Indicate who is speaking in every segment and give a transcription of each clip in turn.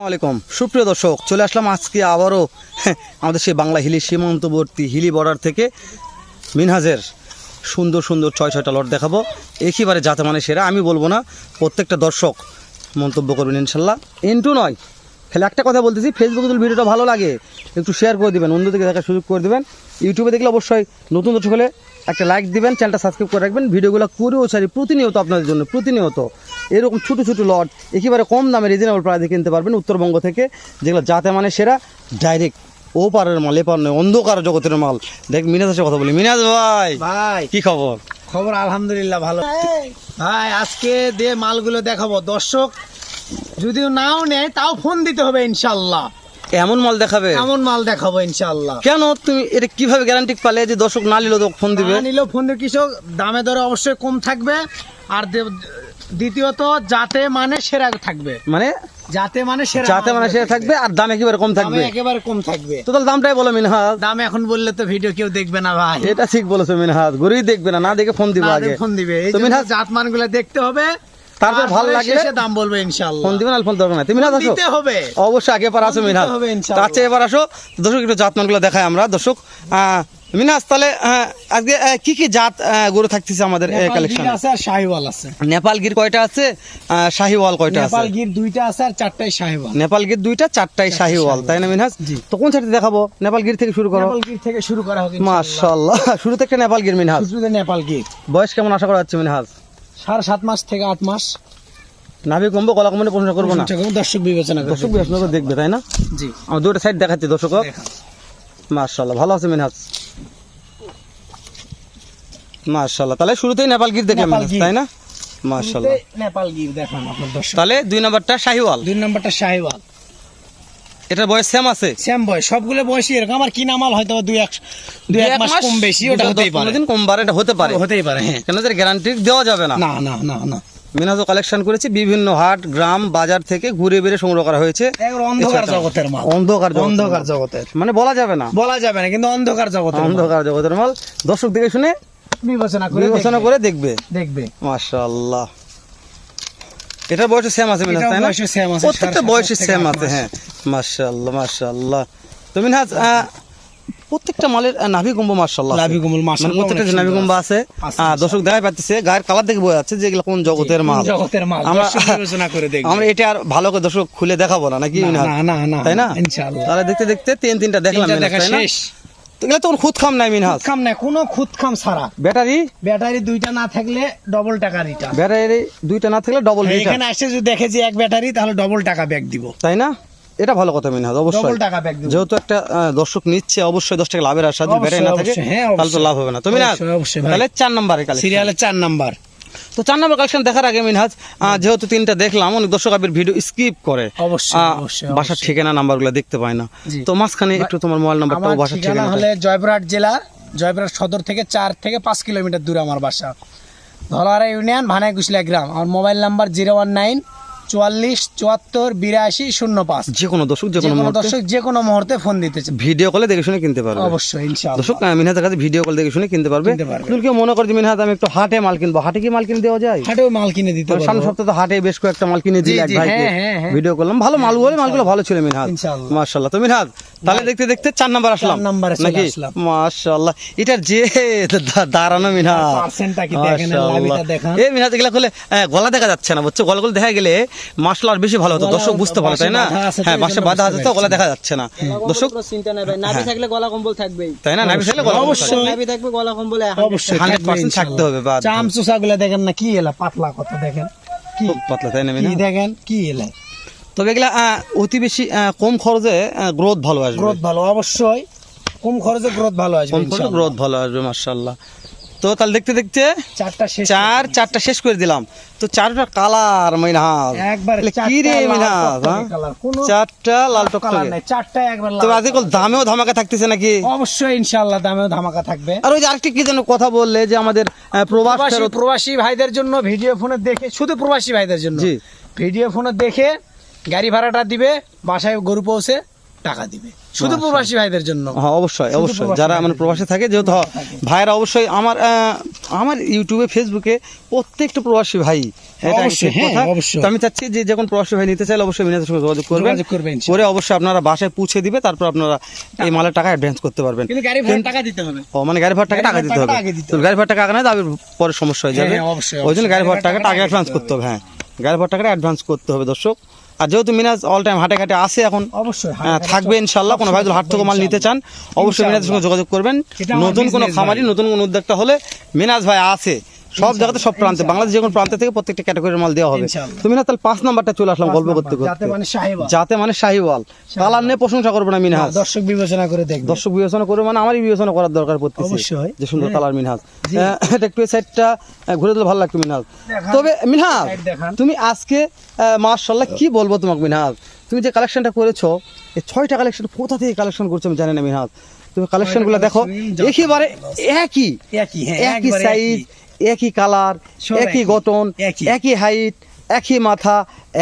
Speaker 1: আসসালামাইকুম সুপ্রিয় দর্শক, চলে আসলাম আজকে আবারও আমাদের সেই বাংলা হিলি সীমান্তবর্তী হিলি বর্ডার থেকে মিনহাজের সুন্দর সুন্দর ছয়টা লট দেখাবো। একেবারে যাতে মানে সেরা আমি বলবো না, প্রত্যেকটা দর্শক মন্তব্য করবেন ইনশাল্লাহ। ইন্টু নয়, খালি একটা কথা বলতেছি, ফেসবুকে যদি ভিডিওটা ভালো লাগে একটু শেয়ার করে দেবেন, অন্য দিকে দেখার সুযোগ করে দেবেন। ইউটিউবে দেখলে অবশ্যই নতুন দর্শক হলে একটা লাইক দিবেন, চ্যানেলটা সাবস্ক্রাইব করে রাখবেন। ভিডিওগুলো করেও সারি প্রতিনিয়ত আপনাদের জন্য, প্রতিনিয়ত এরকম ছোটো ছোটো লট একেবারে কম দামে রিজনেবল প্রাইসে কিনতে পারবেন উত্তরবঙ্গ থেকে, যেগুলো যাতে মানে সেরা, ডাইরেক্ট ও পারের মাল, এ পার নয়, অন্ধকার জগতের মাল। দেখ মিনাজের সাথে কথা বলি। মিনাজ ভাই,
Speaker 2: ভাই
Speaker 1: কি খবর?
Speaker 2: খবর আলহামদুলিল্লাহ ভালো। ভাই আজকে যে মালগুলো দেখাবো, দর্শক যদিও নাও নেয় তাও ফোন দিতে হবে ইনশাল্লাহ।
Speaker 1: এমন মাল দেখাবে?
Speaker 2: এমন মাল দেখাবো ইনশাল্লাহ।
Speaker 1: কেন তুমি এটা কিভাবে গ্যারান্টি পালে যে দর্শক না নিলেও তো ফোন দিবে?
Speaker 2: নিলেও ফোন দিয়ে কৃষক দামে দরে অবশ্যই কম থাকবে, আর দ্বিতীয়ত যাতে মানে সেরা থাকবে,
Speaker 1: মানে
Speaker 2: যাতে মানে সেরা,
Speaker 1: যাতে মানে সেরা থাকবে আর দাম একেবারে কম থাকবে।
Speaker 2: একেবারে কম থাকবে।
Speaker 1: তো তাহলে দামটাই বলো মিনহাজ।
Speaker 2: দাম এখন বললে তো ভিডিও কেউ দেখবে না ভাই।
Speaker 1: এটা ঠিক বলেছো মিনহাজ, গরিব দেখবে না, না দেখে ফোন দিবে আগে।
Speaker 2: ফোন দিবে, এই
Speaker 1: তো মিনহাজ
Speaker 2: জাত মানগুলো দেখতে হবে,
Speaker 1: তারপর ভালো লাগলে
Speaker 2: শেষে দাম বলবে ইনশাআল্লাহ।
Speaker 1: ফোন দিবেন আর ফোন দরকার নাই। তুমি মিনহাজ আসো,
Speaker 2: দিতে হবে
Speaker 1: অবশ্যই আগে এবার আসো মিনহাজ,
Speaker 2: হবে ইনশাআল্লাহ।
Speaker 1: তার চেয়ে এবার আসো দর্শক, একটু জাতমানগুলো দেখাই আমরা দর্শক। মিনহাজ তাহলে আজকে কি কি জাত গরু থাকতেছে আমাদের কালেকশন?
Speaker 2: আছে আর শাহিওয়াল আছে।
Speaker 1: নেপাল গির কয়টা আছে, শাহিওয়াল কয়টা আছে?
Speaker 2: নেপাল গির দুইটা আছে আর চারটাই শাহিওয়াল।
Speaker 1: নেপাল গির দুইটা, চারটাই শাহিওয়াল, তাই না মিনহাজ? তো কোন সাইড দেখাবো? নেপাল গির থেকে শুরু করো।
Speaker 2: নেপাল গির থেকে শুরু করা হবে
Speaker 1: মাশাআল্লাহ, শুরু থেকে নেপাল গির মিনহাজ।
Speaker 2: শুরুতে নেপাল গির।
Speaker 1: বয়স কেমন আশা করা যাচ্ছে মিনহাজ?
Speaker 2: 7.5 মাস থেকে 8 মাস।
Speaker 1: নাভি কমবো, গলা কমলে প্রশ্ন করবো না,
Speaker 2: দর্শক বিবেচনা করবে।
Speaker 1: দর্শক বিবেচনা করে দেখবে, তাই না?
Speaker 2: জি,
Speaker 1: আমার দুটো সাইড দেখাচ্ছি দর্শক। মাশাআল্লাহ, ভালো আছে মিনহাজ, মাশাআল্লাহ। তাহলে শুরুতেই নেপাল গির দেখলাম মিনহাজ, তাই না? মাশাআল্লাহ,
Speaker 2: নেপাল গির দেখান আপনার দর্শক।
Speaker 1: তাহলে 2 নাম্বারটা শাহিওয়াল।
Speaker 2: 2 নাম্বারটা শাহিওয়াল।
Speaker 1: এটার বয়স সেম আছে?
Speaker 2: সেম বয়স, সবগুলো বয়সই এরকম। আমার কি নামাল হয়তো 2-1 মাস কম বেশি, ওটা হতেই পারে।
Speaker 1: দিন কম বারে এটা হতে পারে,
Speaker 2: হতেই পারে, হ্যাঁ।
Speaker 1: কেন এর গ্যারান্টি দেওয়া যাবে না।
Speaker 2: না না না না।
Speaker 1: মিনহাজও কালেকশন করেছে বিভিন্ন হাট, গ্রাম, বাজার থেকে ঘুরে বেড়ে সংগ্রহ করা হয়েছে।
Speaker 2: অন্ধকার জগতের মাল, অন্ধকার জগতের,
Speaker 1: মানে বলা যাবে না,
Speaker 2: বলা যাবে না, কিন্তু অন্ধকার জগতের,
Speaker 1: অন্ধকার জগতের মাল। দর্শক দেখে শুনে বিবেচনা করে দেখবে। মাশাআল্লাহ, এটার বয়স সেম আছে মিনহাজ, তাই না? প্রত্যেকটা বয়সে সেম আছে, হ্যাঁ। মাশাআল্লাহ মাশাআল্লাহ। তো মিনহাজ প্রত্যেকটা মালের নাভি কুম্ভ মাশাআল্লাহ,
Speaker 2: নাভি কুম্ভ মাশাআল্লাহ,
Speaker 1: প্রত্যেকটা নাভি কুম্ভ আছে। দর্শক দেখাই পাচ্ছে, গায়ের কালার দেখে বোঝা যাচ্ছে যে এগুলো কোন জগতের মাল। আমরা
Speaker 2: বিবেচনা করে দেখব,
Speaker 1: আমরা এটা আর ভালো করে দর্শক খুলে দেখাবো না, নাকি মিনহাজ?
Speaker 2: না না,
Speaker 1: তাই না?
Speaker 2: ইনশাআল্লাহ।
Speaker 1: তাহলে দেখতে দেখতে তিনটা দেখলাম মিনহাজ,
Speaker 2: দেখা
Speaker 1: তাই না?
Speaker 2: শেষ।
Speaker 1: তো এগুলো তখন খুদ খাম নাই মিনহাজ,
Speaker 2: খাম না, কোনো খুদ খাম ছাড়া।
Speaker 1: ব্যাটারি
Speaker 2: দুইটা না থাকলে ডবল টাকা রিটার্ন।
Speaker 1: ব্যাটারি দুইটা না থাকলে ডবল রিটার্ন।
Speaker 2: এখানে এসে যদি দেখে যে এক ব্যাটারি, তাহলে ডবল টাকা ব্যাক দিব,
Speaker 1: তাই না? এটা ভালো কথা মিনহাজ, অবশ্যই
Speaker 2: ডবল টাকা ব্যাক দিব।
Speaker 1: যেহেতু একটা দর্শক নিচ্ছে, অবশ্যই 10 টাকা লাভের আশা। যদি ব্যাটারি না থাকে তাহলে তো লাভ হবে না। তো মিনহাজ তাহলে 4 নম্বরে কালেকশন,
Speaker 2: সিরিয়ালে 4 নাম্বার।
Speaker 1: তো 4 নম্বর কালেকশন দেখার আগে মিনহাজ, যেহেতু 3টা দেখলাম, অনেক দর্শক আবার ভিডিও স্কিপ করে,
Speaker 2: অবশ্যই
Speaker 1: বাসার ঠিকানা নাম্বারগুলো দেখতে পায় না। তো মাঝখানে একটু তোমার মোবাইল নাম্বারটাও, বাসার ঠিকানা
Speaker 2: হলে জয়পুরহাট জেলা, জয়পুরহাট সদর থেকে 4 থেকে 5 কিলোমিটার দূরে আমার বাসা, ধলারা ইউনিয়ন, ভানাই কুশলিয়া গ্রাম। আমার মোবাইল নাম্বার 019 44 74 82 05।
Speaker 1: যে কোনো দর্শক
Speaker 2: যে কোনো মুহূর্তে ফোন দিতে চাই,
Speaker 1: ভিডিও কলে দেখে শুনে কিনতে পারবে,
Speaker 2: অবশ্যই ইনশাআল্লাহ।
Speaker 1: দর্শক মিনহাজের কাছে ভিডিও কল দেখে শুনে কিনতে পারবে। যদি কেউ মনে করে যে মিনহাজ আমি একটু হাটে মাল কিনবো, হাটে কি মাল কিনে দেওয়া যায়?
Speaker 2: হাটেও মাল কিনে দিতে পারবো।
Speaker 1: সামনের সপ্তাহে তো হাটে বেশ কয়েকটা মাল কিনে দিলে এক ভাইকে ভিডিও করলাম, ভালো মাল বলে, মালগুলো ভালো ছিল মিনহাজ, মাশাআল্লাহ। তো মিনহাজ তাহলে দেখতে দেখতে 4 নাম্বার আসলাম নাকি? মাশাআল্লাহ, এটার যে দাঁড়ানো মিনহাজ,
Speaker 2: পার্সেন্টটা কি দেখেন, লাভিটা দেখেন।
Speaker 1: এই মিনহাজ এগুলা খুলে গলা দেখা যাচ্ছে না, বুঝছো? গলাগুলো দেখা গেলে মাশাআল্লাহ আর বেশি ভালো হতো, দর্শক বুঝতে পারে, তাই না? হ্যাঁ, বাসা বাঁধা আছে তো গলা দেখা যাচ্ছে না, দর্শক
Speaker 3: চিন্তা নাই ভাই, নাভি থাকলে গলা কম্বল থাকবেই,
Speaker 1: তাই না? নাভি থাকলে গলা
Speaker 2: অবশ্যই,
Speaker 3: নাভি থাকবে, গলা কম্বল
Speaker 2: অবশ্যই
Speaker 1: 100% থাকতে হবে।
Speaker 2: চামচুসাগুলো দেখেন না, কি এলা পাতলা কত, দেখেন কি
Speaker 1: পাতলা, তাই না?
Speaker 2: কি দেখেন কি এলা।
Speaker 1: তবে এগুলা অতি বেশি কম খরচে গ্রোথ ভালো আসবে,
Speaker 2: গ্রোথ ভালো, অবশ্যই কম খরচে গ্রোথ ভালো আসবে,
Speaker 1: কম খরচে গ্রোথ ভালো আসবে, মাশাআল্লাহ। তো তাহলে দেখতে দেখতে
Speaker 2: 4টা
Speaker 1: শেষ করে দিলাম। তো 4টা কালার মিনহাজ,
Speaker 2: একবারে
Speaker 1: কি রে মিনহাজ, 4টা লাল টকটকে,
Speaker 2: 4টা একবার।
Speaker 1: তো আজকাল দামেও ধামাকা থাকতেছে নাকি?
Speaker 2: অবশ্যই ইনশাআল্লাহ দামেও ধামাকা থাকবে।
Speaker 1: আর ওই যে আরেকটা কি যেন কথা বললে যে আমাদের
Speaker 2: প্রবাসী ভাইদের জন্য ভিডিও ফোনে দেখে, শুধু প্রবাসী ভাইদের জন্য ভিডিও ফোনে দেখে গাড়ি ভাড়াটা দিবে, বাসায় গরু পৌঁছে টাকা দিবে, শুধু প্রবাসী ভাইদের জন্য।
Speaker 1: হ্যাঁ অবশ্যই
Speaker 2: শুধু
Speaker 1: অবশ্যই,
Speaker 2: প্রবাসী
Speaker 1: যারা মানে
Speaker 2: ভাইদের
Speaker 1: প্রবাসে থাকে, যেহেতু ভাইয়েরা অবশ্যই আমার ইউটিউবে ফেসবুকে প্রত্যেকটা প্রবাসী ভাই, এটা
Speaker 2: অবশ্যই,
Speaker 1: ঠিক
Speaker 2: হ্যাঁ,
Speaker 1: কথা।
Speaker 2: অবশ্যই।
Speaker 1: তো আমি চাচ্ছি যে যখন প্রবাসী ভাই নিতে চাইলে অবশ্যই মিনাজের সঙ্গে যোগাযোগ করবেন,
Speaker 2: যোগাযোগ করবেন, ইনশাআল্লাহ।
Speaker 1: করে অবশ্যই আপনারা বাসায় পৌঁছে দিবে, তারপর আপনারা এই মালের টাকা অ্যাডভান্স করতে পারবেন।
Speaker 2: কিন্তু গাড়ি ভাড়া টাকা দিতে হবে।
Speaker 1: ও মানে গাড়ি ভাড়ার টাকা
Speaker 2: গাড়ি
Speaker 1: দিতে হবে,
Speaker 2: ভাড়ার টাকা আগে দিতে
Speaker 1: তো গাড়ি ভাড়ার টাকা আগে না দাবি পরে সমস্যা হয়ে যাবে,
Speaker 2: হ্যাঁ, অবশ্যই,
Speaker 1: ওই জন্য
Speaker 2: অবশ্যই।
Speaker 1: গাড়ি ভাড়ার
Speaker 2: গাড়ি
Speaker 1: টাকাটা আগে অ্যাডভান্স করতে হবে। হ্যাঁ, গাড়ি ভাড়ার টাকাটা অ্যাডভান্স করতে হবে দর্শক। আর যেহেতু মিনাজ অল টাইম হাটে ঘাটে আসে এখন,
Speaker 2: অবশ্যই
Speaker 1: থাকবে ইনশাল্লাহ। কোনো ভাই যদি হাট থেকে মাল নিতে চান অবশ্যই মিনাজের সঙ্গে যোগাযোগ করবেন।
Speaker 2: এটা আমার
Speaker 1: নতুন কোনো
Speaker 2: business
Speaker 1: খামারি,
Speaker 2: ভাই।
Speaker 1: নতুন কোনো উদ্যোক্তা হলে মিনাজ ভাই আছে সব জায়গাতে, সব প্রান্তে, বাংলাদেশ যে কোনো প্রান্ত থেকে প্রত্যেকটা ক্যাটাগরির মাল দেওয়া হবে।
Speaker 2: ইনশাআল্লাহ।
Speaker 1: তুমি না তাহলে 5 নাম্বারটা চলে আসলাম গল্প করতে
Speaker 2: যাতে
Speaker 1: করতে,
Speaker 2: মানে সাহেবা,
Speaker 1: যাতে মানে শাহিওয়াল কালার নিয়ে প্রশংসা করবো না মিনহাজ,
Speaker 2: দর্শক বিবেচনা করে দেখবে।
Speaker 1: দর্শক বিবেচনা করে মানে আমারই বিবেচনা করার দরকার পড়তেছে,
Speaker 2: অবশ্যই।
Speaker 1: যে সুন্দর
Speaker 2: হ্যাঁ।
Speaker 1: কালার মিনহাজ।
Speaker 2: জি।
Speaker 1: এটা একটু সাইডটা ঘুরে দিলে ভালো লাগতো মিনহাজ।
Speaker 2: দেখান।
Speaker 1: তবে মিনহাজ
Speaker 2: সাইড দেখান।
Speaker 1: তুমি আজকে মাশাআল্লাহ কি বলবো তোমাকে মিনহাজ, তুমি যে কালেকশনটা করেছো, এই 6টা কালেকশন কোথা থেকে কালেকশন করছো আমি জানি না মিনহাজ। তুমি কালেকশনগুলো দেখো একেবারে একই
Speaker 2: একই, হ্যাঁ,
Speaker 1: একই
Speaker 2: একবারে
Speaker 1: সাইজ, একই কালার,
Speaker 2: সব
Speaker 1: একই
Speaker 2: একই,
Speaker 1: গঠন,
Speaker 2: একই।
Speaker 1: একই হাইট, একই মাথা,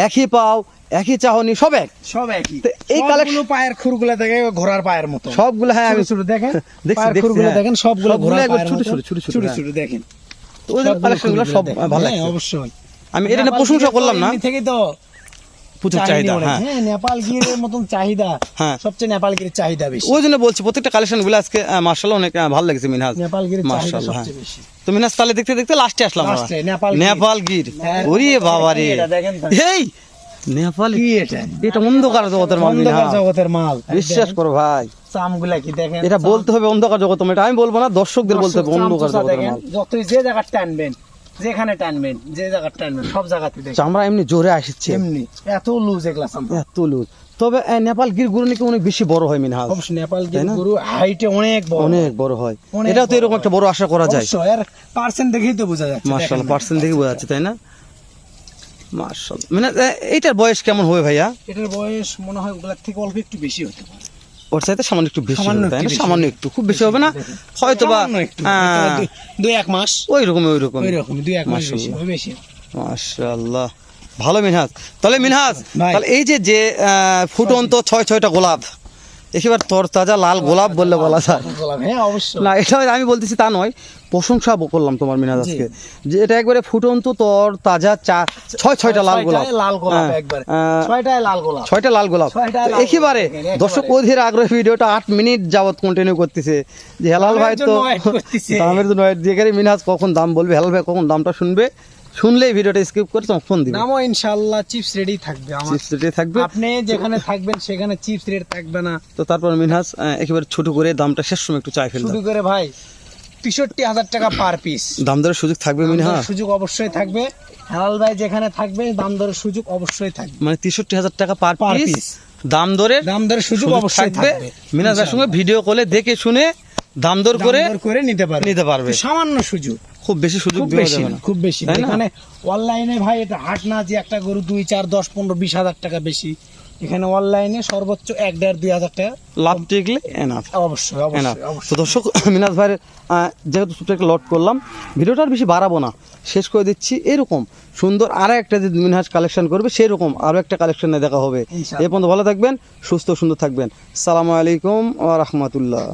Speaker 1: একই পাও, একই চাহনি, সব এক।
Speaker 2: সব একই।
Speaker 1: তো এই
Speaker 2: সবগুলো
Speaker 1: collection-
Speaker 2: পায়ের খুরগুলা দেখে ঘোড়ার পায়ের মতো,
Speaker 1: সবগুলো হ্যাঁ আমি
Speaker 2: ছোট ছোট দেখেন,
Speaker 1: দেখছি,
Speaker 2: পায়ের
Speaker 1: দেখছি,
Speaker 2: খুরগুলো
Speaker 1: হ্যাঁ।
Speaker 2: দেখেন, সবগুলো
Speaker 1: সবগুলো
Speaker 2: ঘোড়ার
Speaker 1: একবার
Speaker 2: পায়ের
Speaker 1: ছোট
Speaker 2: মতো,
Speaker 1: ছোট, ছোট ছোট,
Speaker 2: ছোট
Speaker 1: হ্যাঁ।
Speaker 2: ছোট দেখেন।
Speaker 1: তো ওই
Speaker 2: সবগুলো
Speaker 1: কালেকশনগুলো
Speaker 2: খুরগুলো
Speaker 1: সব
Speaker 2: দেখেন।
Speaker 1: ভালো
Speaker 2: হ্যাঁ,
Speaker 1: লাগছে।
Speaker 2: অবশ্যই।
Speaker 1: আমি এটা নিয়ে
Speaker 2: নেপাল
Speaker 1: প্রশংসা
Speaker 2: গিরে তো
Speaker 1: করলাম না,
Speaker 2: এমনি থেকেই তো
Speaker 1: প্রচুর চাহিদা।
Speaker 2: অনেক।
Speaker 1: হ্যাঁ,
Speaker 2: হ্যাঁ, নেপাল গিরের মতন চাহিদা,
Speaker 1: হ্যাঁ।
Speaker 2: সবচেয়ে নেপাল গিরের চাহিদা বেশি।
Speaker 1: ওই জন্য বলছি প্রত্যেকটা কালেকশনগুলো আজকে মার্শাল্লাহ অনেক ভালো লেগেছে মিনহাজ,
Speaker 2: নেপাল গিরের চাহিদা
Speaker 1: মার্শাল্লাহ। হ্যাঁ,
Speaker 2: সবচেয়ে বেশি।
Speaker 1: তো মিনহাজ তাহলে দেখতে দেখতে লাস্টে আসলাম আমরা।
Speaker 2: লাস্টে নেপাল গির।
Speaker 1: নেপাল গির,
Speaker 2: হ্যাঁ।
Speaker 1: ওরে বাবা রে,
Speaker 2: এটা দেখেন তো।
Speaker 1: এই নেপাল,
Speaker 2: কি এটা?
Speaker 1: এটা অন্ধকার জগতের মাল
Speaker 2: অন্ধকার
Speaker 1: মিনহাজ,
Speaker 2: জগতের মাল।
Speaker 1: বিশ্বাস করো ভাই,
Speaker 2: চামগুলা কি দেখেন,
Speaker 1: এটা বলতে হবে অন্ধকার জগৎ, এটা আমি বলবো না, দর্শকদের বলতে হবে অন্ধকার
Speaker 2: চামচুসা
Speaker 1: জগতের
Speaker 2: দেখেন,
Speaker 1: মাল।
Speaker 2: যতই যে জায়গা টানবেন, যেখানে টানবেন, যে জায়গা টানবেন, সব জায়গাতে দেখেন
Speaker 1: চামড়া এমনি জোরে আসছে,
Speaker 2: এমনি এত লুজ এগুলা চামড়া।
Speaker 1: এত লুজ। তবে নেপাল গির গরু নাকি অনেক বেশি বড় হয় মিনহাজ,
Speaker 2: অবশ্যই নেপাল
Speaker 1: তাই না?
Speaker 2: গরু হাইটে অনেক বড়,
Speaker 1: অনেক বড় হয়,
Speaker 2: অনেক
Speaker 1: এটাও তো
Speaker 2: বড়
Speaker 1: এরকম একটা বড় আশা করা যায়।
Speaker 2: অবশ্যই। আর পার্সেন্ট দেখেই তো বোঝা যাচ্ছে,
Speaker 1: মার্শাল্লাহ,
Speaker 2: দেখেন না।
Speaker 1: পার্সেন্ট দেখে বোঝা যাচ্ছে, তাই না? মার্শাল্লাহ, মানে এইটার বয়স কেমন হবে ভাইয়া?
Speaker 2: এটার বয়স মনে হয় ওগুলার থেকে অল্প একটু বেশি হতে পারে।
Speaker 1: ওর চাইতে সামান্য একটু বেশি
Speaker 2: সামান্য
Speaker 1: হবে, তাই
Speaker 2: একটু
Speaker 1: না?
Speaker 2: বেশি।
Speaker 1: সামান্য একটু, খুব বেশি হবে না, হয়তো বা
Speaker 2: সামান্য একটু, দুই এক মাস
Speaker 1: ওই রকম ওই রকম।
Speaker 2: ওই রকম, দুই এক মাস বেশি
Speaker 1: মাশাআল্লাহ।
Speaker 2: হবে, বেশি।
Speaker 1: মাশাআল্লাহ, ভালো মিনহাজ। তাহলে মিনহাজ,
Speaker 2: ভাই।
Speaker 1: তাহলে এই যে ফুটন্ত 6-6টা গোলাপ, একেবারে তরতাজা লাল গোলাপ বললে বলা যায়
Speaker 2: গোলাপ, হ্যাঁ অবশ্যই।
Speaker 1: না, এটা আমি বলতেছি তা নয়, প্রশংসা করলাম তোমার মিনহাজ
Speaker 2: জি।
Speaker 1: আজকে, যে এটা একবারে ফুটন্ত তাজা 6-6টা লাল গোলাপ,
Speaker 2: ছয়টায় লাল গোলাপ,
Speaker 1: হ্যাঁ,
Speaker 2: একবার
Speaker 1: 6টা
Speaker 2: ছয়টায় লাল গোলাপ।
Speaker 1: লাল গোলাপ।
Speaker 2: ছয়টা
Speaker 1: তো
Speaker 2: লাল
Speaker 1: একেবারে
Speaker 2: গোলাপ, একেবারে।
Speaker 1: দর্শক অধীর আগ্রহে ভিডিওটা 8 মিনিট যাবত কন্টিনিউ করতেছে, যে হেলাল ভাই
Speaker 2: দামের
Speaker 1: তো
Speaker 2: জন্য wait করতেছে।
Speaker 1: দামের জন্য wait, যেখানে মিনহাজ কখন দাম বলবে, হেলাল ভাই কখন দামটা শুনবে, শুনলেই ভিডিওটা স্কিপ করে তোমাকে ফোন দিবে,
Speaker 2: নামও ইনশাআল্লাহ চিপস রেডি থাকবে আমার।
Speaker 1: চিপস রেটে থাকবে।
Speaker 2: আপনি যেখানে থাকবেন সেখানে চিপস রেট থাকবে না।
Speaker 1: তো তারপর মিনহাজ একেবারে ছোট করে দামটা শেষ সময় একটু চাই ফেলবে,
Speaker 2: শুরু করে ভাই ৬৩,০০০ টাকা পার পিস।
Speaker 1: দাম দরের সুযোগ থাকবে মিনহাজ,
Speaker 2: সুযোগ অবশ্যই থাকবে। হেলাল ভাই যেখানে থাকবে দাম দরের সুযোগ অবশ্যই থাকবে।
Speaker 1: মানে ৬৩,০০০ টাকা পার
Speaker 2: Per
Speaker 1: পিস
Speaker 2: piece।
Speaker 1: দাম দরের
Speaker 2: দাম দরের সুযোগ অবশ্যই থাকবে।
Speaker 1: মিনহাজ ভাইয়ের সঙ্গে ভিডিও কলে দেখে শুনে দাম দর করে
Speaker 2: দাম দর করে নিতে পারবে।
Speaker 1: নিতে পারবে।
Speaker 2: সামান্য সুযোগ,
Speaker 1: খুব বেশি সুযোগ
Speaker 2: খুব
Speaker 1: দেওয়া
Speaker 2: বেশি
Speaker 1: যাবে
Speaker 2: না,
Speaker 1: না,
Speaker 2: খুব বেশি না।
Speaker 1: তাই না?
Speaker 2: এখানে অনলাইনে ভাই এটা হাট না যে একটা গরু 2, 4, 10, 15, 20,000 টাকা বেশি। এখানে অনলাইনে সর্বোচ্চ 1,500, 2,000 টাকা
Speaker 1: লাভ টিকলে এনাফ।
Speaker 2: অবশ্যই
Speaker 1: এনাফ।
Speaker 2: অবশ্যই
Speaker 1: তো
Speaker 2: অবশ্যই।
Speaker 1: দর্শক, মিনহাজ ভাইয়ের যেহেতু ছোট একটা লট করলাম, ভিডিওটা আর বেশি বাড়াবো না, শেষ করে দিচ্ছি। এরকম সুন্দর আরো একটা যে মিনহাজ কালেকশন করবে, সেরকম আরো একটা কালেকশনে দেখা হবে।
Speaker 2: ইনশাআল্লাহ।
Speaker 1: এ পর্যন্ত ভালো থাকবেন, সুস্থ সুন্দর থাকবেন। আসসালামু আলাইকুম ওয়া রাহমাতুল্লাহ।